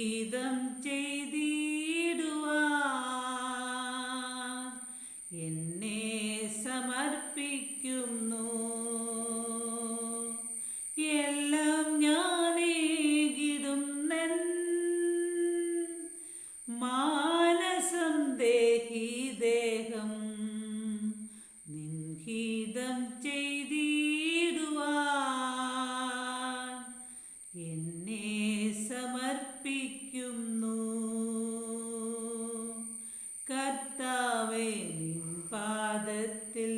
ഗീതം ചെയ്തിടുവാൻ എന്നെ സമർപ്പിക്കുന്നു. എല്ലാം ഞാനേകിടുന്നൻ മാനസം ദേഹി ദേഹം നിൻഹിതം ചെയ്തിടുവാൻ എന്നെ സമർപ്പിക്കുന്നു. കർത്താവേ, നിൻ പാദത്തിൽ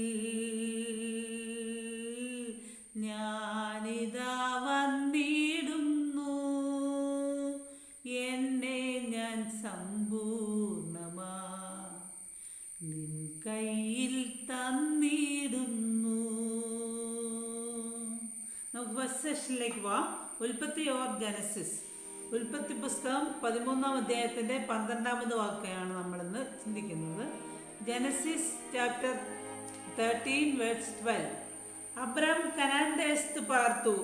ഞാനിതാ വന്നിടുന്നു. എന്നെ ഞാൻ സമ്പൂർണമാ നിൻ കയ്യിൽ തന്നിടുന്നു. നമുക്ക് ഫസ്റ്റ് സെഷനിലേക്ക് പോവാം. ഉൽപ്പത്തി ഓർ ജനസിസ്. ഉൽപ്പത്തി പുസ്തകം 13-ാം അധ്യായത്തിൻ്റെ 12-ാമത് വാക്യമാണ് നമ്മളിന്ന് ചിന്തിക്കുന്നത്. Genesis chapter 13:12. അബ്രാം കനാൻ ദേശത്ത് പാർത്തു.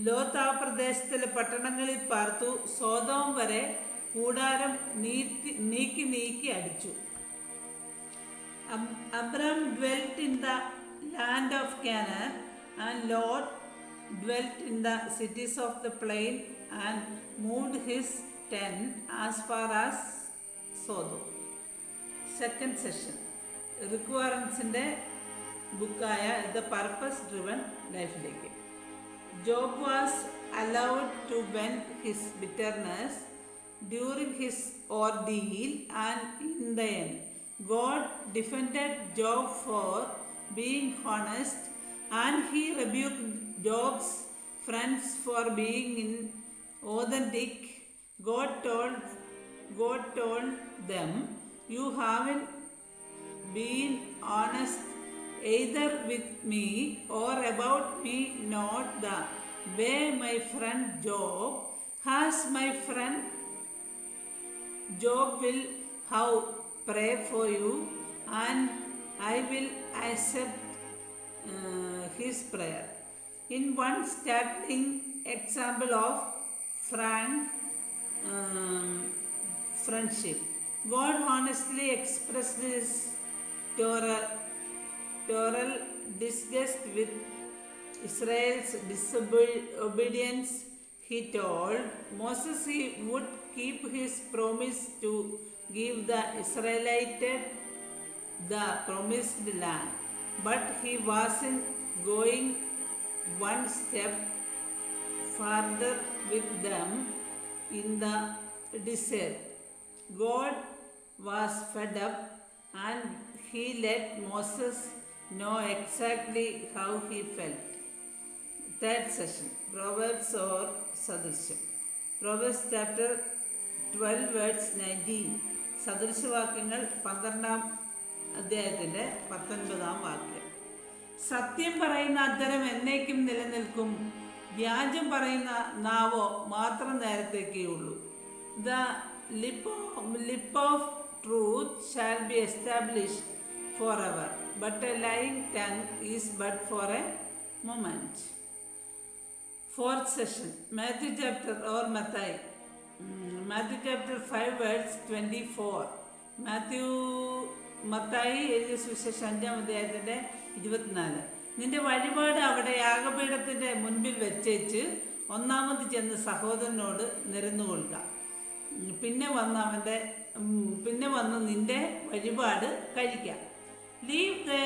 ലോത്ത് ആ പ്രദേശത്തിലെ പട്ടണങ്ങളിൽ പാർത്തു. സോദോം വരെ കൂടാരം നീക്കി അടിച്ചു. Abram dwelt in the land of Canaan, and Lot dwelt in the cities of the plain and moved his tent as far as Sodom. Second session. റിക്വയർമെൻസിൻ്റെ ബുക്കായ ദ പർപ്പസ് ഡ്രിവൺ ലൈഫിലേക്ക്. Job was allowed to vent his bitterness during his ordeal and in the end God defended Job for being honest, and he rebuked Job's friends for being inauthentic. God told them, "You haven't been honest either with me or about me, not the way my friend Job has. My friend Job will have pray for you, and I will accept his prayer." In one startling example of frank friendship, God honestly expressed his total disgust with Israel's disobedience. He told Moses he would keep his promise to give the Israelites the promised land, but he wasn't going one step further with them in the desert. God was fed up, and he let Moses know exactly how he felt. Third session. Proverbs or Sadrisham. Proverbs chapter 12:19. സദൃശവാക്യങ്ങൾ 12-ാം അധ്യായത്തിൻ്റെ 19-ാം വാക്യം. സത്യം പറയുന്ന അധരം എന്നേക്കും നിലനിൽക്കും, വ്യാജം പറയുന്ന നാവോ മാത്രം നേരത്തേക്കേ ഉള്ളൂ. The lip of truth shall be established for ever, but A lying tongue is but for A moment. Fourth session. Matthew chapter or Mathai. Matthew chapter 5:24. Mathai എഴുതിയ സുവിശേഷം 5-ാം അധ്യായത്തിൻ്റെ 24. നിന്റെ വഴിപാട് അവിടെ യാഗപീഠത്തിൻ്റെ മുൻപിൽ വെച്ചേച്ച് ഒന്നാമത് ചെന്ന് സഹോദരനോട് നിരന്നുകൊള്ളുക. പിന്നെ വന്ന് നിന്റെ വഴിപാട് കഴിക്കാം. Leave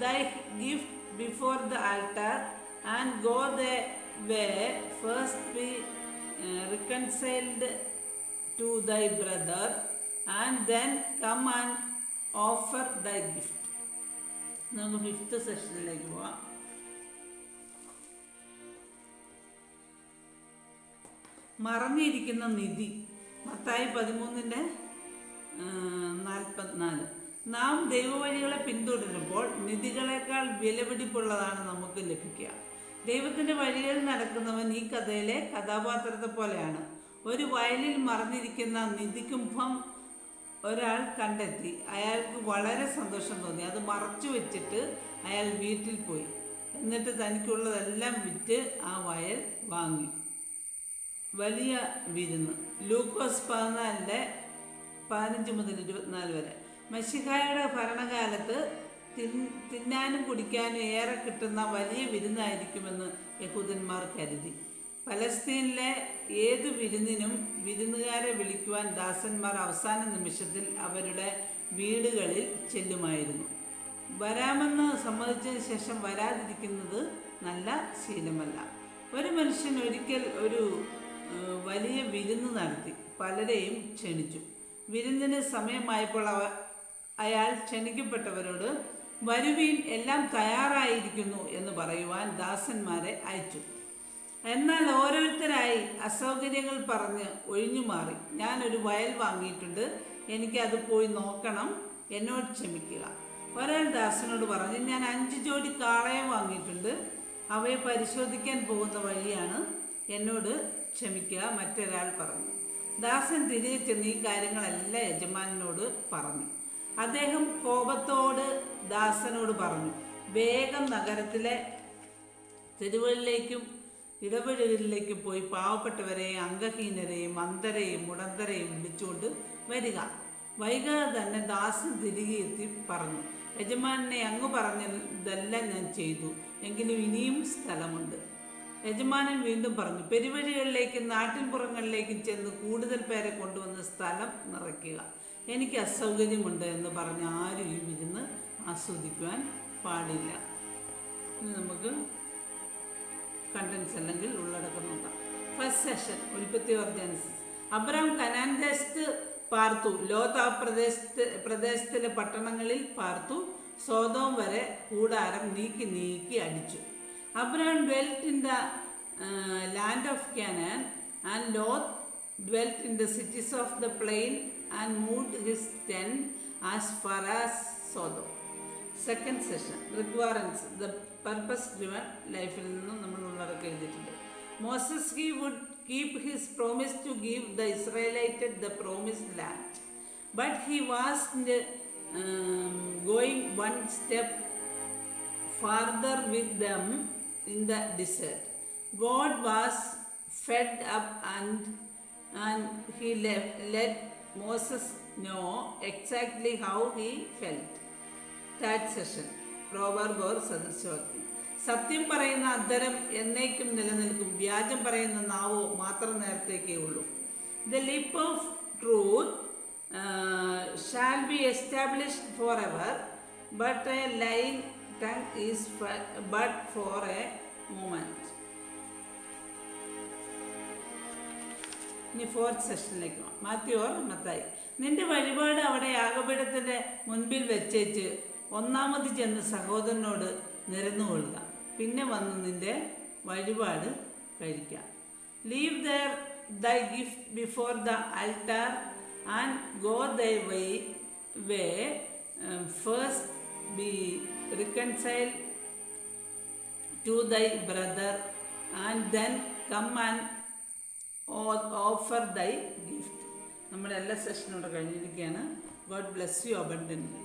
thy gift before the altar and go the way. First be reconciled to thy brother, and then come and offer thy gift. നമുക്ക് ഫിഫ്ത്ത് സെഷനിലേക്ക് പോവാം. മറഞ്ഞിരിക്കുന്ന നിധി. മത്തായി 13:44. നാം ദൈവവഴികളെ പിന്തുടരുമ്പോൾ നിധികളെക്കാൾ വിലപിടിപ്പുള്ളതാണ് നമുക്ക് ലഭിക്കുക. ദൈവത്തിൻ്റെ വഴികളിൽ നടക്കുന്നവൻ ഈ കഥയിലെ കഥാപാത്രത്തെ പോലെയാണ്. ഒരു വയലിൽ മറഞ്ഞിരിക്കുന്ന നിധികുംഭം ഒരാൾ കണ്ടെത്തി. അയാൾക്ക് വളരെ സന്തോഷം തോന്നി. അത് മറച്ചു വെച്ചിട്ട് അയാൾ വീട്ടിൽ പോയി. എന്നിട്ട് തനിക്കുള്ളതെല്ലാം വിറ്റ് ആ വയൽ വാങ്ങി. വലിയ വിരുന്ന്. ലൂക്കോസ് 14:15-24 വരെ. മശിഹായുടെ ഭരണകാലത്ത് തിന്നാനും കുടിക്കാനും ഏറെ കിട്ടുന്ന വലിയ വിരുന്നായിരിക്കുമെന്ന് യഹൂദന്മാർ കരുതി. പലസ്തീനിലെ ഏതു വിരുന്നിനും വിരുന്നുകാരെ വിളിക്കുവാൻ ദാസന്മാർ അവസാന നിമിഷത്തിൽ അവരുടെ വീടുകളിൽ ചെല്ലുമായിരുന്നു. വരാമെന്ന് സമ്മതിച്ചതിന് ശേഷം വരാതിരിക്കുന്നത് നല്ല ശീലമല്ല. ഒരു മനുഷ്യൻ ഒരിക്കൽ ഒരു വലിയ വിരുന്ന് നടത്തി പലരെയും ക്ഷണിച്ചു. വിരുന്നിന് സമയമായപ്പോൾ അയാൾ ക്ഷണിക്കപ്പെട്ടവരോട് വരുവീൻ, എല്ലാം തയ്യാറായിരിക്കുന്നു എന്ന് പറയുവാൻ ദാസന്മാരെ അയച്ചു. എന്നാൽ ഓരോരുത്തരായി അസൗകര്യങ്ങൾ പറഞ്ഞ് ഒഴിഞ്ഞു മാറി. ഞാനൊരു വയൽ വാങ്ങിയിട്ടുണ്ട്, എനിക്കത് പോയി നോക്കണം, എന്നോട് ക്ഷമിക്കുക. ഒരാൾ ദാസനോട് പറഞ്ഞു, ഞാൻ 5 ജോഡി കാളയെ വാങ്ങിയിട്ടുണ്ട്, അവയെ പരിശോധിക്കാൻ പോകുന്ന വഴിയാണ്, എന്നോട് ക്ഷമിക്കുക. മറ്റൊരാൾ പറഞ്ഞു. ദാസൻ തിരികെ ചെന്ന് ഈ കാര്യങ്ങളെല്ലാം യജമാനോട് പറഞ്ഞു. അദ്ദേഹം കോപത്തോട് ദാസനോട് പറഞ്ഞു, വേഗം നഗരത്തിലെ തെരുവുകളിലേക്കും ഇടവഴികളിലേക്കും പോയി പാവപ്പെട്ടവരെയും അംഗഹീനരെയും അന്ധരെയും മുടന്തരെയും വിളിച്ചുകൊണ്ട് വരിക. വൈകാതെ തന്നെ ദാസൻ തിരികെ എത്തി പറഞ്ഞു, യജമാനെ, അങ്ങ് പറഞ്ഞതെല്ലാം ഞാൻ ചെയ്തു, എങ്കിലും ഇനിയും സ്ഥലമുണ്ട്. യജമാനൻ വീണ്ടും പറഞ്ഞു, പെരുവഴികളിലേക്കും നാട്ടിൻപുറങ്ങളിലേക്കും ചെന്ന് കൂടുതൽ പേരെ കൊണ്ടുവന്ന് സ്ഥലം നിറയ്ക്കുക. എനിക്ക് അസൗകര്യമുണ്ട് എന്ന് പറഞ്ഞ് ആരും ഈ വിരുന്ന് ആസ്വദിക്കുവാൻ പാടില്ല. ഇനി നമുക്ക് കണ്ടൻസ് അല്ലെങ്കിൽ ഉള്ളടക്കം നോക്കാം. ഫസ്റ്റ് സെഷൻ, ഉൽപ്പത്തി ഓർ ജനസിസ്. അബ്രാം കനാൻ ദേശത്ത് പാർത്തു. ലോത്ത് ആ പ്രദേശത്തിലെ പട്ടണങ്ങളിൽ പാർത്തു. സോദോം വരെ കൂടാരം നീക്കി അടിച്ചു. Abram dwelt in the land of Canaan, and Lot dwelt in the cities of the plain and moved his tent as far as Sodom. Second session, requirements, the purpose driven ലൈഫിൽ നിന്നും നമ്മൾ ഉള്ളടക്കം എഴുതിയിട്ടുണ്ട്. Moses, he would keep his promise to give the Israelites the promised land, but he wasn't going one step farther with them in the desert. God was fed up and he let Moses know exactly how he felt. Third session, proverb or സദൃശവാക്യം. സത്യം പറയുന്ന അധരം എന്നേക്കും നിലനിൽക്കും, വ്യാജം പറയുന്ന നാവോ മാത്രം നേരത്തേക്കേ ഉള്ളൂ. The lip of truth shall be established forever, but a lying tongue is but for a moment. ഇനി ഫോർത്ത് സെഷനിലേക്ക് മാത്യു ഓർ മത്തായി. നിന്റെ വഴിപാട് അവിടെ യാഗപീഠത്തിൻ്റെ മുൻപിൽ വെച്ചേച്ച് ഒന്നാമത് ചെന്ന് സഹോദരനോട് നിരന്നുകൊള്ളുക, പിന്നെ വന്ന് നിന്റെ വഴിപാട് കഴിക്കാം. Leave thy gift before the altar and go thy way. First be reconciled to thy brother, and then come and offer thy gift. നമ്മുടെ എല്ലാ സെഷനോടെ കഴിഞ്ഞിരിക്കുകയാണ്. God bless you abundantly.